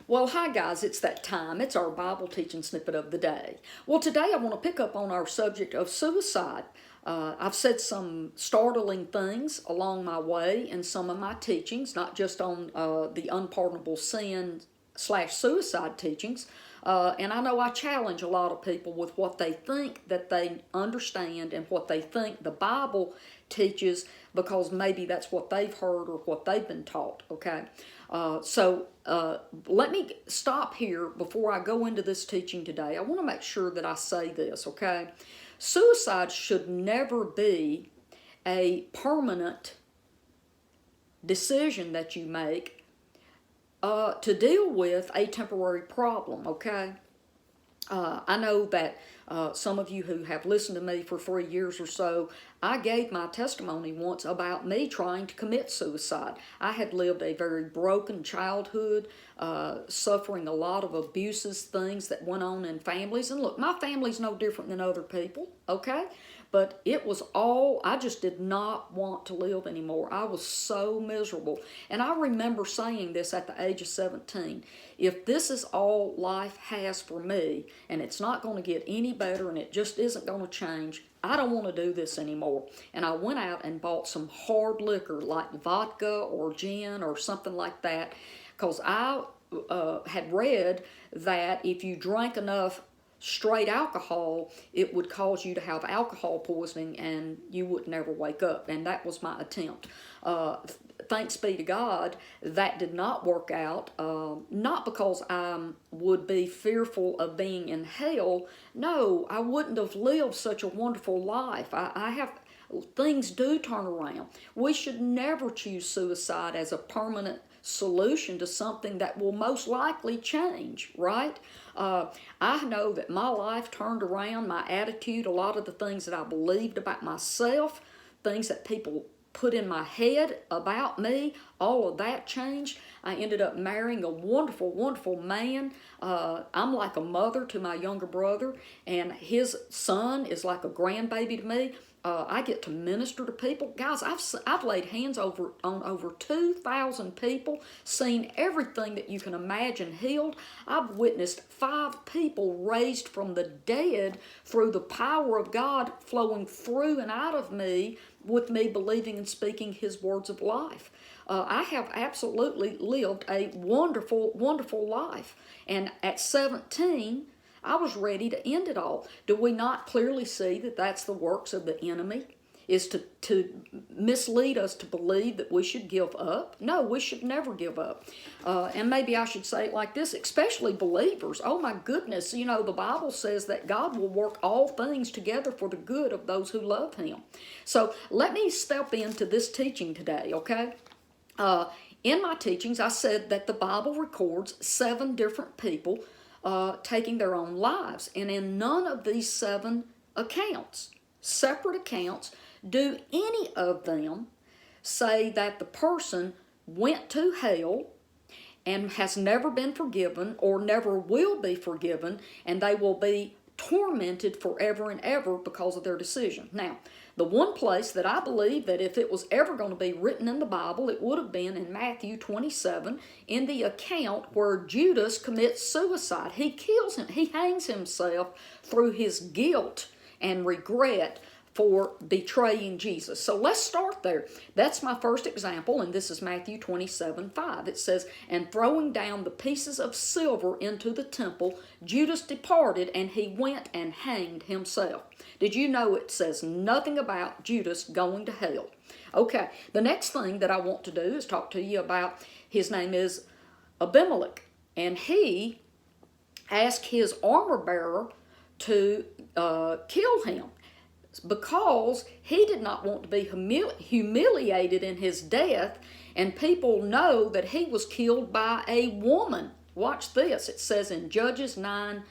Well, hi guys, it's that time. It's our Bible teaching snippet of the day. Well, today I want to pick up on our subject of suicide. I've said some startling things along my way in some of my teachings, not just on the unpardonable sin / suicide teachings. And I know I challenge a lot of people with what they think that they understand and what they think the Bible teaches, because maybe that's what they've heard or what they've been taught, okay? So let me stop here before I go into this teaching today. I want to make sure that I say this, okay? Suicide should never be a permanent decision that you make to deal with a temporary problem, okay? I know that some of you who have listened to me for 3 years or so, I gave my testimony once about me trying to commit suicide. I had lived a very broken childhood, suffering a lot of abuses, things that went on in families. And look, my family's no different than other people, okay? But it was all, I just did not want to live anymore. I was so miserable. And I remember saying this at the age of 17. If this is all life has for me, and it's not going to get any better, and it just isn't going to change, I don't want to do this anymore. And I went out and bought some hard liquor like vodka or gin or something like that, because I had read that if you drank enough straight alcohol, it would cause you to have alcohol poisoning and you would never wake up. And that was my attempt. Thanks be to God, that did not work out. Not because I would be fearful of being in hell. No, I wouldn't have lived such a wonderful life. Things do turn around. We should never choose suicide as a permanent solution to something that will most likely change, right? I know that my life turned around, my attitude, a lot of the things that I believed about myself, things that people put in my head about me, all of that changed. I ended up marrying a wonderful, wonderful man. I'm like a mother to my younger brother, and his son is like a grandbaby to me. I get to minister to people. Guys, I've laid hands on over 2,000 people, seen everything that you can imagine healed. I've witnessed 5 people raised from the dead through the power of God flowing through and out of me, with me believing and speaking His words of life. I have absolutely lived a wonderful, wonderful life. And at 17, I was ready to end it all. Do we not clearly see that that's the works of the enemy? Is to mislead us to believe that we should give up? No, we should never give up. And maybe I should say it like this, especially believers. Oh my goodness, you know, the Bible says that God will work all things together for the good of those who love Him. So let me step into this teaching today, okay? In my teachings, I said that the Bible records 7 different people taking their own lives. And in none of these 7 accounts, separate accounts, do any of them say that the person went to hell and has never been forgiven or never will be forgiven, and they will be tormented forever and ever because of their decision. Now, the one place that I believe that if it was ever going to be written in the Bible, it would have been in Matthew 27, in the account where Judas commits suicide. He kills him. He hangs himself through his guilt and regret for betraying Jesus. So let's start there. That's my first example, and this is Matthew 27:5. It says, "And throwing down the pieces of silver into the temple, Judas departed, and he went and hanged himself." Did you know it says nothing about Judas going to hell? Okay, the next thing that I want to do is talk to you about, his name is Abimelech, and he asked his armor bearer to kill him, because he did not want to be humiliated in his death, and people know that he was killed by a woman. Watch this. It says in Judges 9,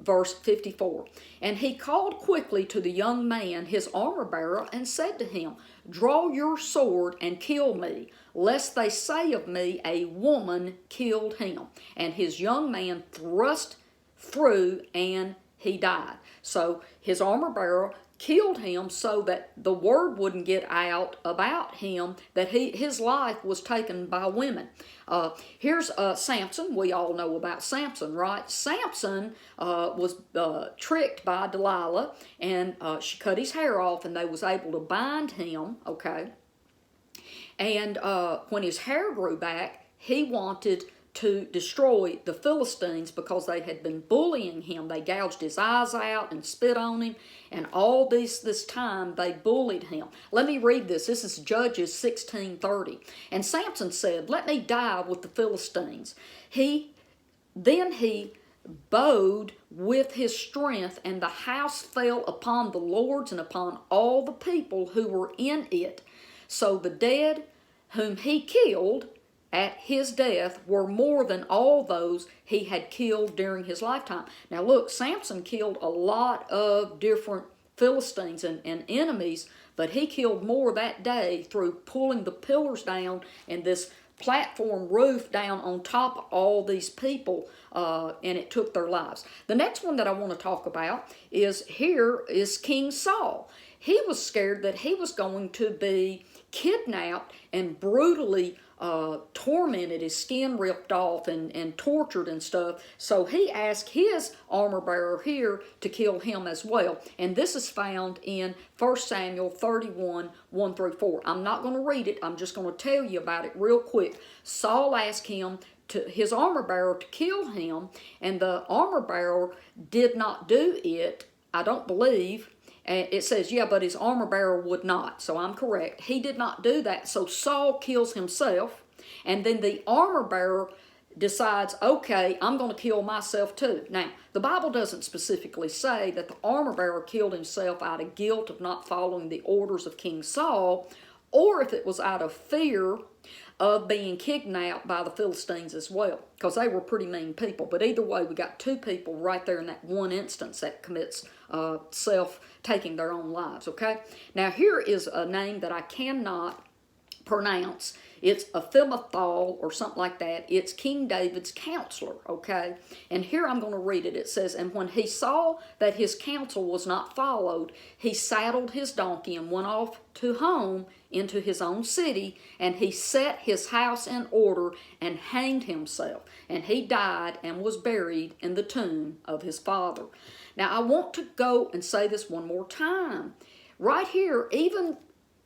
verse 54, "And he called quickly to the young man, his armor bearer, and said to him, 'Draw your sword and kill me, lest they say of me, a woman killed him.' And his young man thrust through, and he died." So his armor bearer killed him so that the word wouldn't get out about him that his life was taken by women. Here's Samson. We all know about Samson, right? Samson was tricked by Delilah, and she cut his hair off, and they was able to bind him, okay? And when his hair grew back, he wanted to destroy the Philistines because they had been bullying him. They gouged his eyes out and spit on him, and all this time they bullied him. Let me read this. This is Judges 16:30. And Samson said, "Let me die with the Philistines." Then he bowed with his strength, and the house fell upon the lords and upon all the people who were in it. So the dead whom he killed at his death were more than all those he had killed during his lifetime. Now look, Samson killed a lot of different Philistines and enemies, but he killed more that day through pulling the pillars down and this platform roof down on top of all these people, and it took their lives. The next one that I want to talk about is King Saul. He was scared that he was going to be kidnapped and brutally tormented, his skin ripped off and tortured and stuff. So he asked his armor bearer here to kill him as well. And this is found in 1 Samuel 31, 1 through 4. I'm not going to read it. I'm just going to tell you about it real quick. Saul asked his armor bearer to kill him, and the armor bearer did not do it, I don't believe. It says, yeah, but his armor bearer would not. So I'm correct. He did not do that. So Saul kills himself. And then the armor bearer decides, okay, I'm going to kill myself too. Now, the Bible doesn't specifically say that the armor bearer killed himself out of guilt of not following the orders of King Saul, or if it was out of fear of being kidnapped by the Philistines as well, because they were pretty mean people. But either way, we got two people right there in that one instance that commits taking their own lives, okay? Now, here is a name that I cannot pronounce. It's Ahimathal or something like that. It's King David's counselor, okay? And here I'm going to read it. It says, "And when he saw that his counsel was not followed, he saddled his donkey and went off to home into his own city, and he set his house in order and hanged himself. And he died and was buried in the tomb of his father." Now, I want to go and say this one more time. Right here, even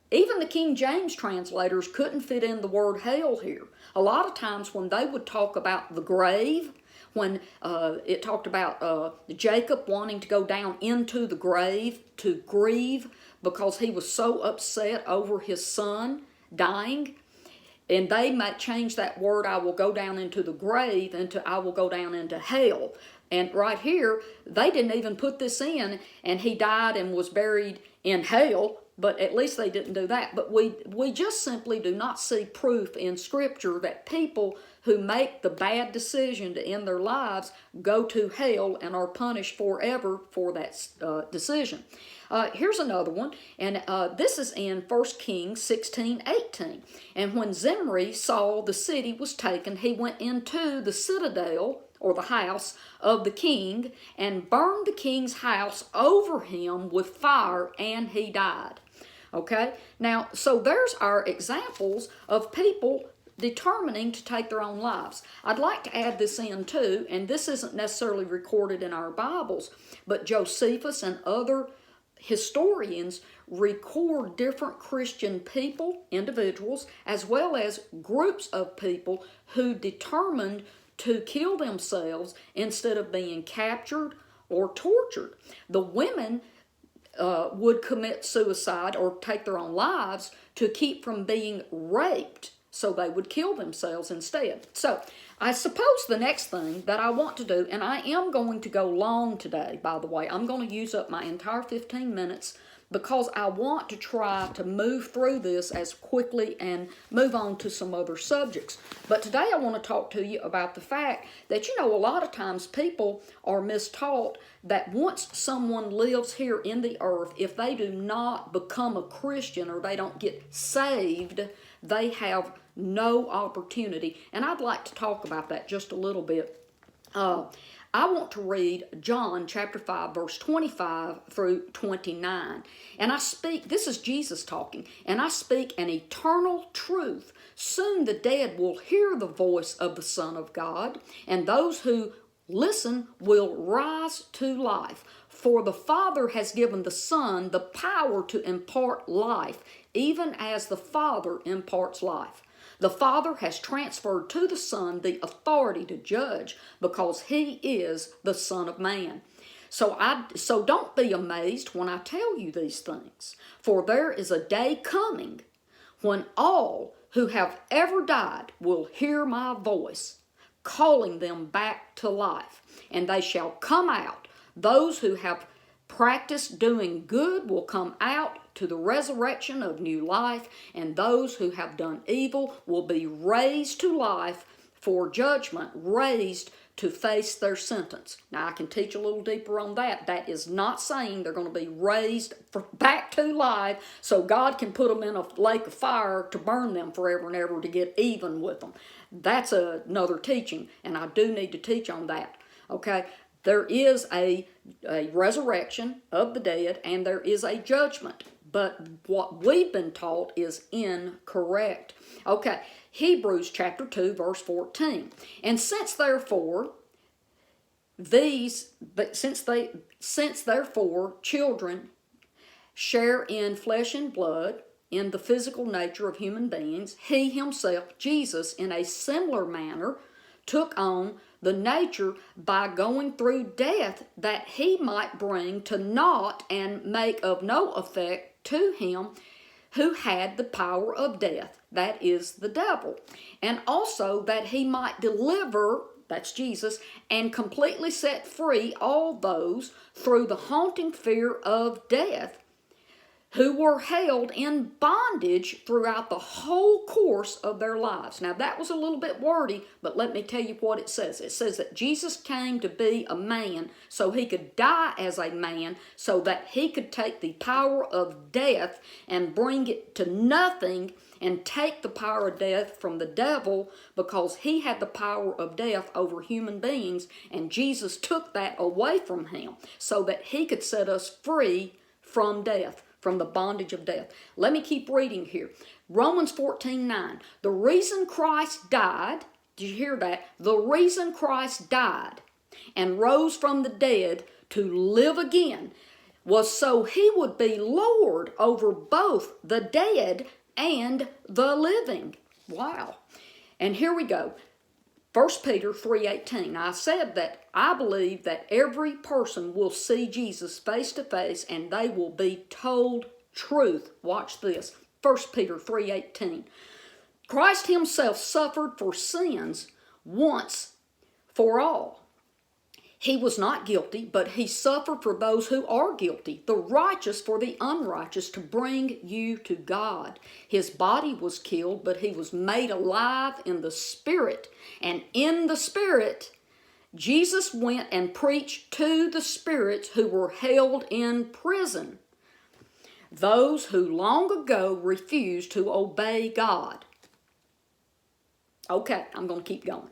the King James translators couldn't fit in the word hell here. A lot of times when they would talk about the grave, when it talked about Jacob wanting to go down into the grave to grieve because he was so upset over his son dying, and they might change that word, I will go down into the grave, into I will go down into hell. And right here, they didn't even put this in, and he died and was buried in hell, but at least they didn't do that. But we just simply do not see proof in Scripture that people who make the bad decision to end their lives go to hell and are punished forever for that decision. Here's another one, and this is in 1 Kings 16:18. "And when Zimri saw the city was taken, he went into the citadel," or the house of the king, "and burned the king's house over him with fire, and he died." Okay? Now, so there's our examples of people determining to take their own lives. I'd like to add this in too, and this isn't necessarily recorded in our Bibles, but Josephus and other historians record different Christian people, individuals, as well as groups of people who determined to kill themselves instead of being captured or tortured. The women would commit suicide or take their own lives to keep from being raped, so they would kill themselves instead. So I suppose the next thing that I want to do, and I am going to go long today, by the way, I'm going to use up my entire 15 minutes because I want to try to move through this as quickly and move on to some other subjects. But today I want to talk to you about the fact that, a lot of times people are mistaught that once someone lives here in the earth, if they do not become a Christian or they don't get saved, they have no opportunity. And I'd like to talk about that just a little bit. Uh, I want to read John chapter 5, verse 25 through 29. And I speak, this is Jesus talking, and I speak an eternal truth. Soon the dead will hear the voice of the Son of God, and those who listen will rise to life. For the Father has given the Son the power to impart life, even as the Father imparts life. The Father has transferred to the Son the authority to judge because he is the Son of Man. So don't be amazed when I tell you these things, for there is a day coming when all who have ever died will hear my voice, calling them back to life, and they shall come out. Those who have practiced doing good will come out to the resurrection of new life, and those who have done evil will be raised to life for judgment, raised to face their sentence. Now, I can teach a little deeper on that. That is not saying they're going to be raised back to life so God can put them in a lake of fire to burn them forever and ever to get even with them. That's another teaching, and I do need to teach on that. Okay? There is a resurrection of the dead, and there is a judgment. But what we've been taught is incorrect. Okay, Hebrews chapter 2, verse 14. And since therefore children share in flesh and blood, in the physical nature of human beings, he himself, Jesus, in a similar manner, took on the nature by going through death, that he might bring to naught and make of no effect to him who had the power of death, that is the devil, and also that he might deliver, that's Jesus, and completely set free all those through the haunting fear of death, who were held in bondage throughout the whole course of their lives. Now, that was a little bit wordy, but let me tell you what it says. It says that Jesus came to be a man so he could die as a man, so that he could take the power of death and bring it to nothing and take the power of death from the devil, because he had the power of death over human beings, and Jesus took that away from him so that he could set us free from death, from the bondage of death. Let me keep reading here. Romans 14:9. The reason Christ died, did you hear that? The reason Christ died and rose from the dead to live again was so he would be Lord over both the dead and the living. Wow. And here we go. 1 Peter 3:18. I said that I believe that every person will see Jesus face to face and they will be told truth. Watch this. 1 Peter 3:18. Christ himself suffered for sins once for all. He was not guilty, but he suffered for those who are guilty, the righteous for the unrighteous, to bring you to God. His body was killed, but he was made alive in the Spirit. And in the Spirit, Jesus went and preached to the spirits who were held in prison, those who long ago refused to obey God. Okay, I'm going to keep going.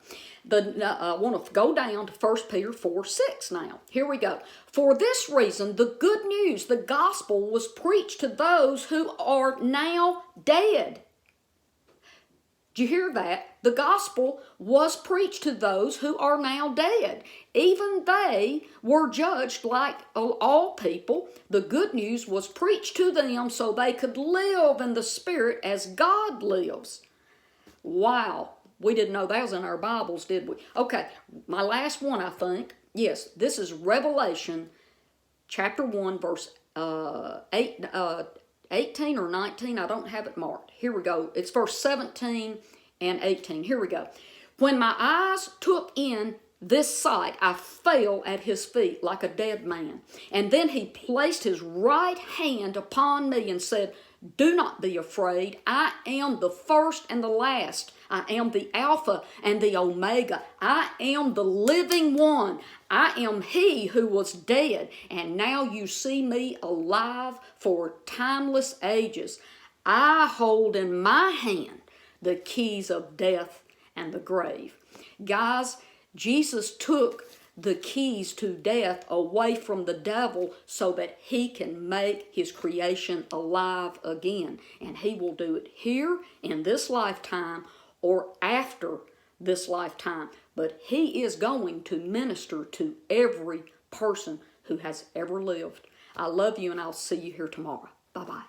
I want to go down to 1 Peter 4:6 now. Here we go. For this reason, the good news, the gospel, was preached to those who are now dead. Did you hear that? The gospel was preached to those who are now dead. Even they were judged like all people. The good news was preached to them so they could live in the Spirit as God lives. Wow. We didn't know that was in our Bibles, did we? Okay, my last one, I think. Yes, this is Revelation chapter 1, verse 18 or 19. I don't have it marked. Here we go. It's verse 17 and 18. Here we go. When my eyes took in this sight, I fell at his feet like a dead man. And then he placed his right hand upon me and said, do not be afraid. I am the first and the last. I am the Alpha and the Omega. I am the living one. I am he who was dead, and now you see me alive for timeless ages. I hold in my hand the keys of death and the grave. Guys, Jesus took the keys to death away from the devil so that he can make his creation alive again. And he will do it here in this lifetime or after this lifetime. But he is going to minister to every person who has ever lived. I love you, and I'll see you here tomorrow. Bye-bye.